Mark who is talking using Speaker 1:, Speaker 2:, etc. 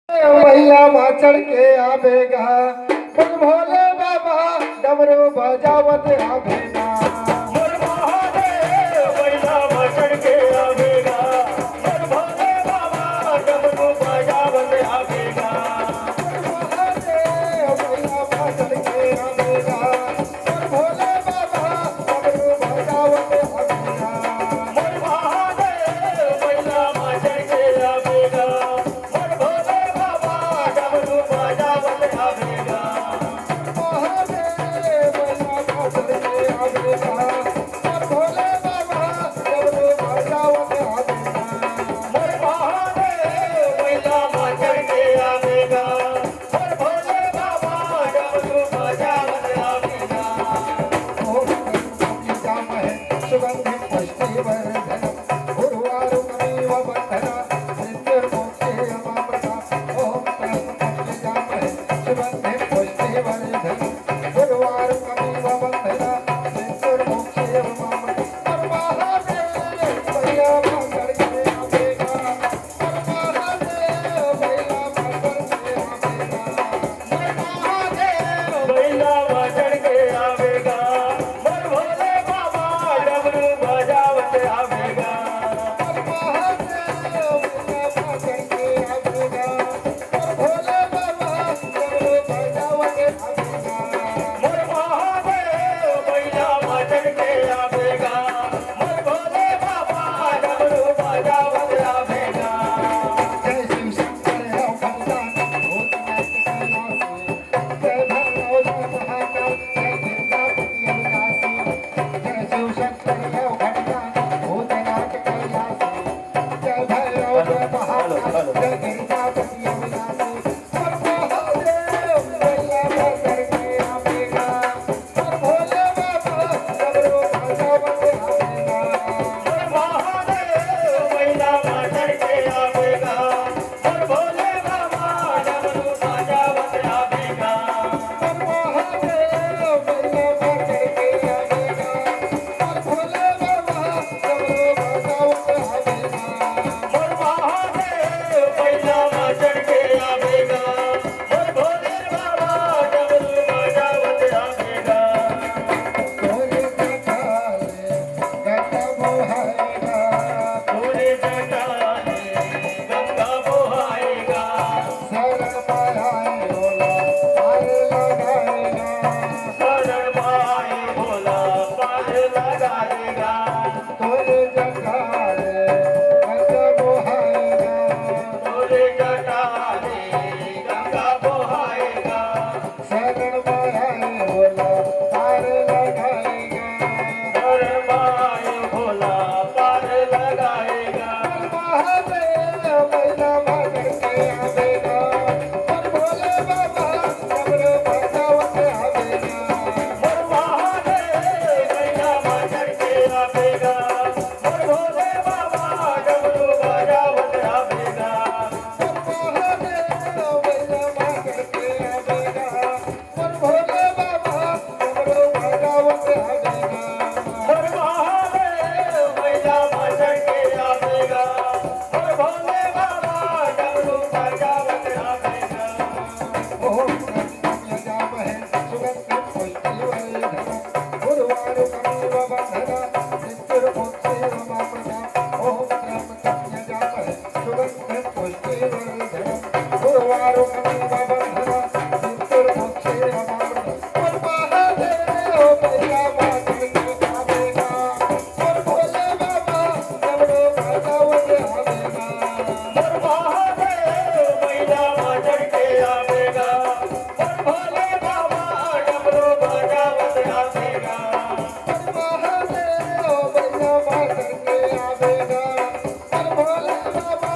Speaker 1: मैया चढ़ के आवेगा बोल भोले बाबा डमरू बजावत आवेगा
Speaker 2: मोर महादेव मैया चढ़ के आवेगा मोर भोले बाबा डमरू बजावत आवेगा
Speaker 1: महादेव मैया चढ़ के आवेगा बोल भोले बाबा डमरू बजावत आवेगा
Speaker 2: मोर महादेव मैया चढ़ के आवेगा मोर भोले बाबा डमरू बजावत आवेगा
Speaker 1: महादेव मैया चढ़ के आवेगा बोल भोले बाबा डमरू बजावत आवेगा
Speaker 2: मोर महादेव मैया चढ़ के आवेगा मोर भोले बाबा डमरू बजावत आवेगा
Speaker 1: सुगंधि पुष्टिवर्धन गुरुवारुकमेव बन्धना मृत्युर्मोक्षे अमामृता ओम त्र्यम्बकं सुगंधि पुष्टिवर्धन गुरुवारुकमेव बन्धना मृत्युर्मोक्षे अमामृता महादेव मैया चढ़ के आवेगा महादेव मैया चढ़ के आवेगा
Speaker 2: महादेव मैया चढ़ के आवेगा मोर भोले बाबा डमरू बजावत आवेगा मोर महादेव मैया चढ़ के आवेगा मोर भोले बाबा डमरू बजावत आवेगा मोर महादेव मैया चढ़ के आवेगा मोर भोले बाबा डमरू बजावत आवेगा मोर महादेव मैया चढ़ के आवेगा मोर भोले बाबा डमरू बजावत आवेगा पूरे जटाने गंगा बहाएगा शरण माए भोला पार लगाएगा पूरे जटाने गंगा बहाएगा शरण माए भोला पार लगाएगा मोर महादेव मैया चढ़ के आवेगा मोर भोले बाबा डमरू बजावत आवेगा मोर महादेव मैया चढ़ के आवेगा मोर भोले बाबा डमरू बजावत आवेगा मोर महादेव मैया चढ़ के आवेगा मोर भोले बाबा डमरू बजावत आवेगा
Speaker 1: भोले बाबा